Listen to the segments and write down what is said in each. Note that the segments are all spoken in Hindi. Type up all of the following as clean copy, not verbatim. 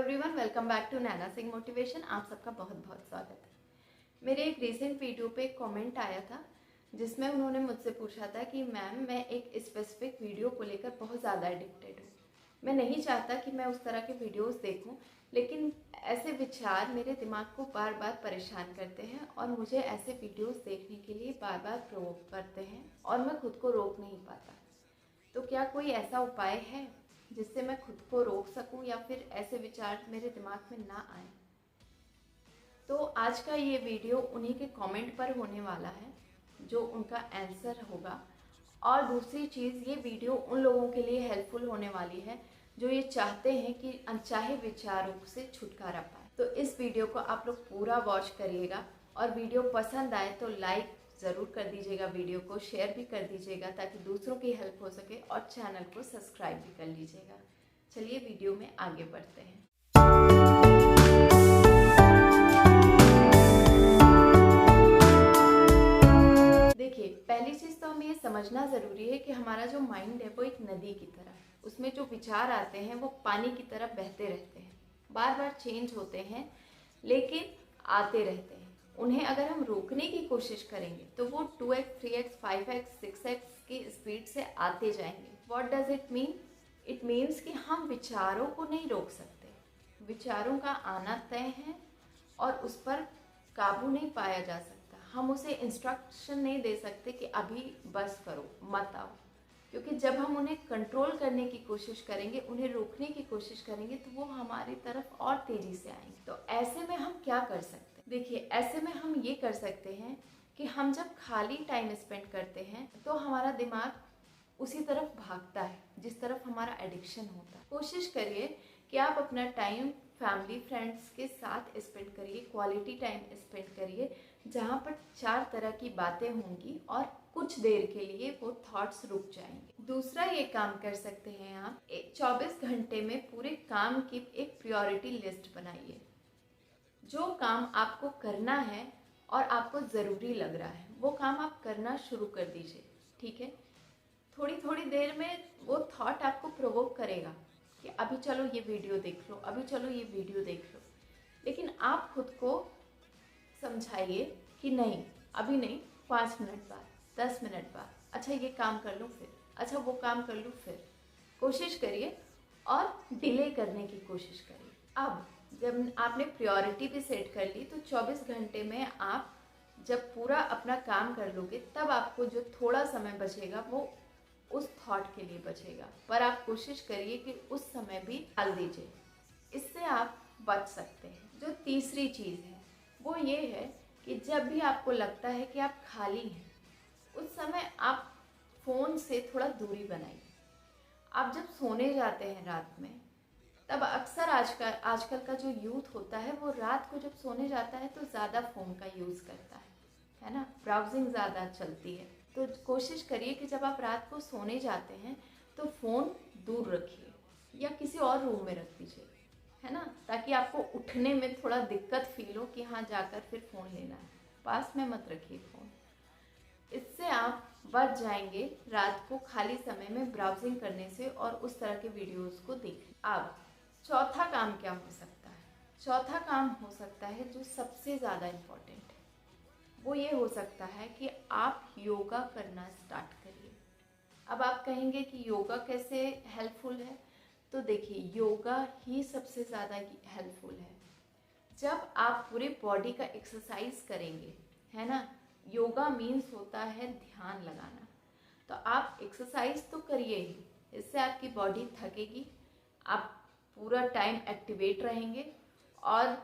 Everyone, welcome back to Naina Singh motivation. आप सबका बहुत बहुत स्वागत है। मेरे एक रीसेंट वीडियो पे एक कमेंट आया था जिसमें उन्होंने मुझसे पूछा था कि मैम, मैं एक स्पेसिफिक वीडियो को लेकर बहुत ज़्यादा एडिक्टेड हूँ। मैं नहीं चाहता कि मैं उस तरह के वीडियोस देखूं, लेकिन ऐसे विचार मेरे दिमाग को बार बार परेशान करते हैं और मुझे ऐसे वीडियोस देखने के लिए बार बार प्रोवोक करते हैं और मैं खुद को रोक नहीं पाता। तो क्या कोई ऐसा उपाय है जिससे मैं खुद को रोक सकूं या फिर ऐसे विचार मेरे दिमाग में ना आए? तो आज का ये वीडियो उन्हीं के कमेंट पर होने वाला है जो उनका आंसर होगा। और दूसरी चीज़, ये वीडियो उन लोगों के लिए हेल्पफुल होने वाली है जो ये चाहते हैं कि अनचाहे विचारों से छुटकारा पाए। तो इस वीडियो को आप लोग पूरा वॉच करिएगा और वीडियो पसंद आए तो लाइक ज़रूर कर दीजिएगा, वीडियो को शेयर भी कर दीजिएगा ताकि दूसरों की हेल्प हो सके, और चैनल को सब्सक्राइब भी कर लीजिएगा। चलिए वीडियो में आगे बढ़ते हैं। देखिए, पहली चीज़ तो हमें ये समझना ज़रूरी है कि हमारा जो माइंड है वो एक नदी की तरह है। उसमें जो विचार आते हैं वो पानी की तरह बहते रहते हैं, बार बार चेंज होते हैं लेकिन आते रहते हैं। उन्हें अगर हम रोकने की कोशिश करेंगे तो वो 2x, 3x, 5x, 6x की स्पीड से आते जाएंगे। What does it mean? It means कि हम विचारों को नहीं रोक सकते। विचारों का आना तय है और उस पर काबू नहीं पाया जा सकता। हम उसे इंस्ट्रक्शन नहीं दे सकते कि अभी बस करो, मत आओ, क्योंकि जब हम उन्हें कंट्रोल करने की कोशिश करेंगे, उन्हें रोकने की कोशिश करेंगे, तो वो हमारी तरफ और तेज़ी से आएंगे। तो ऐसे में हम क्या कर सकते हैं? देखिए, ऐसे में हम ये कर सकते हैं कि हम जब खाली टाइम स्पेंड करते हैं तो हमारा दिमाग उसी तरफ भागता है जिस तरफ हमारा एडिक्शन होता है। कोशिश करिए कि आप अपना टाइम फैमिली फ्रेंड्स के साथ स्पेंड करिए, क्वालिटी टाइम स्पेंड करिए, जहाँ पर 4 तरह की बातें होंगी और कुछ देर के लिए वो थॉट्स रुक जाएंगे। दूसरा ये काम कर सकते हैं आप, 24 घंटे में पूरे काम की एक प्रायोरिटी लिस्ट बनाइए। जो काम आपको करना है और आपको ज़रूरी लग रहा है वो काम आप करना शुरू कर दीजिए, ठीक है? थोड़ी थोड़ी देर में वो थॉट आपको प्रोवोक करेगा कि अभी चलो ये वीडियो देख लो, अभी चलो ये वीडियो देख लो, लेकिन आप खुद को समझाइए कि नहीं, अभी नहीं, 5 मिनट बाद, 10 मिनट बाद, अच्छा ये काम कर लूँ फिर, अच्छा वो काम कर लूँ फिर। कोशिश करिए और डिले करने की कोशिश करिए। अब जब आपने प्रायोरिटी भी सेट कर ली तो 24 घंटे में आप जब पूरा अपना काम कर लोगे तब आपको जो थोड़ा समय बचेगा वो उस थॉट के लिए बचेगा, पर आप कोशिश करिए कि उस समय भी डाल दीजिए। इससे आप बच सकते हैं। जो तीसरी चीज़ है वो ये है कि जब भी आपको लगता है कि आप खाली हैं, उस समय आप फ़ोन से थोड़ा दूरी बनाइए। आप जब सोने जाते हैं रात में, तब अक्सर आजकल का जो यूथ होता है वो रात को जब सोने जाता है तो ज़्यादा फ़ोन का यूज़ करता है ना? ब्राउजिंग ज़्यादा चलती है। तो कोशिश करिए कि जब आप रात को सोने जाते हैं तो फ़ोन दूर रखिए या किसी और रूम में रख दीजिए, है ना? ताकि आपको उठने में थोड़ा दिक्कत फील हो कि हाँ, जाकर फिर फ़ोन लेना है। पास में मत रखिए फ़ोन। इससे आप बच जाएंगे रात को खाली समय में ब्राउजिंग करने से और उस तरह के वीडियोस को देखने। अब चौथा काम क्या हो सकता है? चौथा काम हो सकता है जो सबसे ज़्यादा इम्पोर्टेंट है, वो ये हो सकता है कि आप योगा करना स्टार्ट करिए। अब आप कहेंगे कि योगा कैसे हेल्पफुल है? तो देखिए, योगा ही सबसे ज़्यादा हेल्पफुल है। जब आप पूरे बॉडी का एक्सरसाइज करेंगे, है ना? योगा मीन्स होता है ध्यान लगाना। तो आप एक्सरसाइज तो करिए ही, इससे आपकी बॉडी थकेगी, आप पूरा टाइम एक्टिवेट रहेंगे और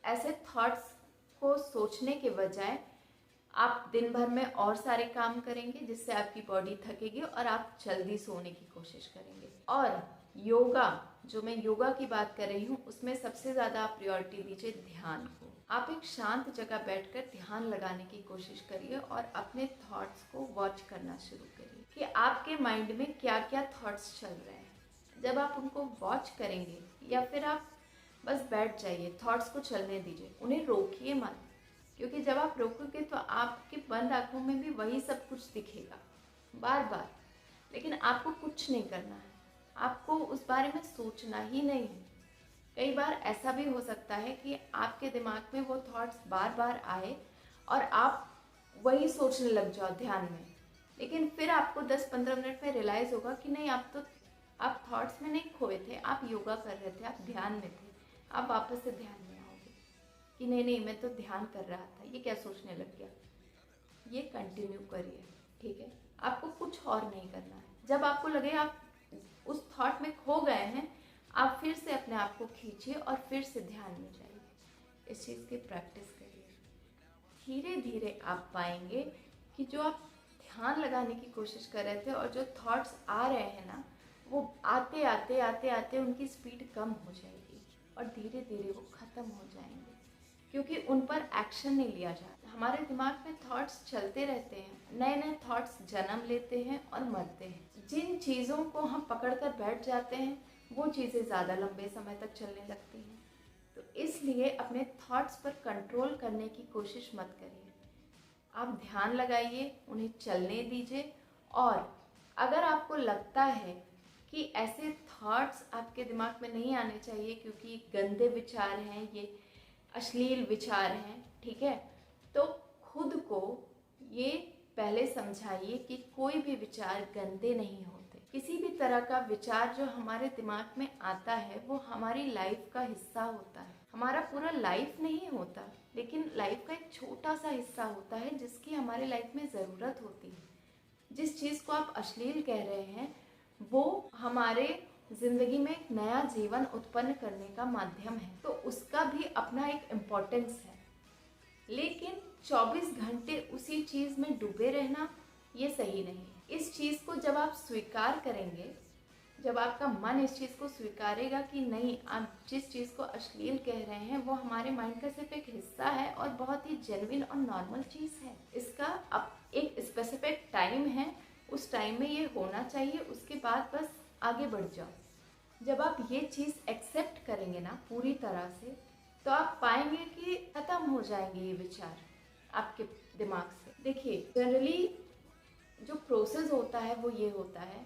ऐसे थॉट्स को सोचने के बजाय आप दिन भर में और सारे काम करेंगे जिससे आपकी बॉडी थकेगी और आप जल्दी सोने की कोशिश करेंगे। और योगा, जो मैं योगा की बात कर रही हूँ, उसमें सबसे ज़्यादा आप प्रायोरिटी दीजिए ध्यान को। आप एक शांत जगह बैठकर ध्यान लगाने की कोशिश करिए और अपने थॉट्स को वॉच करना शुरू करिए कि आपके माइंड में क्या क्या थॉट्स चल रहे हैं। जब आप उनको वॉच करेंगे या फिर आप बस बैठ जाइए, थॉट्स को चलने दीजिए, उन्हें रोकिए मत, क्योंकि जब आप रोकोगे तो आपके बंद आँखों में भी वही सब कुछ दिखेगा बार बार, लेकिन आपको कुछ नहीं करना है, आपको उस बारे में सोचना ही नहीं है। कई बार ऐसा भी हो सकता है कि आपके दिमाग में वो थॉट्स बार बार आए और आप वही सोचने लग जाओ ध्यान में, लेकिन फिर आपको 10-15 मिनट में रियलाइज़ होगा कि नहीं, आप थॉट्स में नहीं खोए थे, आप योगा कर रहे थे, आप ध्यान में थे। आप वापस से ध्यान में आओगे कि नहीं नहीं, मैं तो ध्यान कर रहा था, ये क्या सोचने लग गया। ये कंटिन्यू करिए, ठीक है। आपको कुछ और नहीं करना है। जब आपको लगे आप उस थॉट में खो गए हैं, आप फिर से अपने आप को खींचिए और फिर से ध्यान में जाइए। इस चीज़ की प्रैक्टिस करिए। धीरे धीरे आप पाएंगे कि जो आप ध्यान लगाने की कोशिश कर रहे थे और जो थॉट्स आ रहे हैं ना, वो आते आते आते आते उनकी स्पीड कम हो जाएगी और धीरे धीरे वो ख़त्म हो जाएंगे, क्योंकि उन पर एक्शन नहीं लिया जाता। हमारे दिमाग में थॉट्स चलते रहते हैं, नए नए थॉट्स जन्म लेते हैं और मरते हैं। जिन चीज़ों को हम पकड़ कर बैठ जाते हैं वो चीज़ें ज़्यादा लंबे समय तक चलने लगती हैं। तो इसलिए अपने थॉट्स पर कंट्रोल करने की कोशिश मत करिए। आप ध्यान लगाइए, उन्हें चलने दीजिए। और अगर आपको लगता है कि ऐसे थॉट्स आपके दिमाग में नहीं आने चाहिए क्योंकि गंदे विचार हैं, ये अश्लील विचार हैं, ठीक है, तो खुद को ये पहले समझाइए कि कोई भी विचार गंदे नहीं होते। किसी भी तरह का विचार जो हमारे दिमाग में आता है वो हमारी लाइफ का हिस्सा होता है। हमारा पूरा लाइफ नहीं होता, लेकिन लाइफ का एक छोटा सा हिस्सा होता है जिसकी हमारे लाइफ में ज़रूरत होती है। जिस चीज़ को आप अश्लील कह रहे हैं वो हमारे ज़िंदगी में एक नया जीवन उत्पन्न करने का माध्यम है, तो उसका भी अपना एक इम्पोर्टेंस है। लेकिन 24 घंटे उसी चीज़ में डूबे रहना ये सही नहीं है। इस चीज़ को जब आप स्वीकार करेंगे, जब आपका मन इस चीज़ को स्वीकारेगा कि नहीं, आप जिस चीज़ को अश्लील कह रहे हैं वो हमारे माइंड का सिर्फ एक हिस्सा है और बहुत ही जेन्युइन और नॉर्मल चीज़ है, इसका अब एक स्पेसिफिक टाइम है, उस टाइम में ये होना चाहिए, उसके बाद बस आगे बढ़ जाओ। जब आप ये चीज़ एक्सेप्ट करेंगे ना पूरी तरह से, तो आप पाएंगे कि ख़त्म हो जाएंगे ये विचार आपके दिमाग से। देखिए, जनरली जो प्रोसेस होता है वो ये होता है,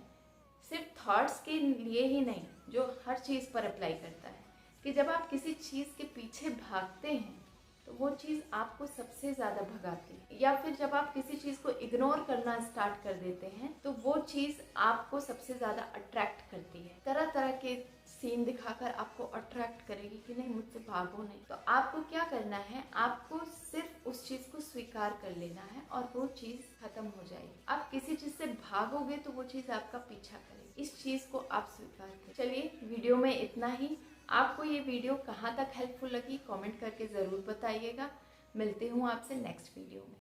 सिर्फ थॉट्स के लिए ही नहीं, जो हर चीज़ पर अप्लाई करता है, कि जब आप किसी चीज़ के पीछे भागते हैं तो वो चीज़ आपको सबसे ज़्यादा भगाती है, या फिर जब आप किसी चीज़ को इग्नोर करना स्टार्ट कर देते हैं तो वो चीज़ आपको सबसे ज़्यादा अट्रैक्ट करती है। तरह तरह के सीन दिखाकर आपको अट्रैक्ट करेगी कि नहीं, मुझसे भागो नहीं। तो आपको क्या करना है, आपको सिर्फ उस चीज़ को स्वीकार कर लेना है और वो चीज़ खत्म हो जाएगी। आप किसी चीज़ से भागोगे तो वो चीज़ आपका पीछा करेगी। इस चीज़ को आप स्वीकार करें। चलिए, वीडियो में इतना ही। आपको ये वीडियो कहाँ तक हेल्पफुल लगी कमेंट करके ज़रूर बताइएगा। मिलती हूँ आपसे नेक्स्ट वीडियो में।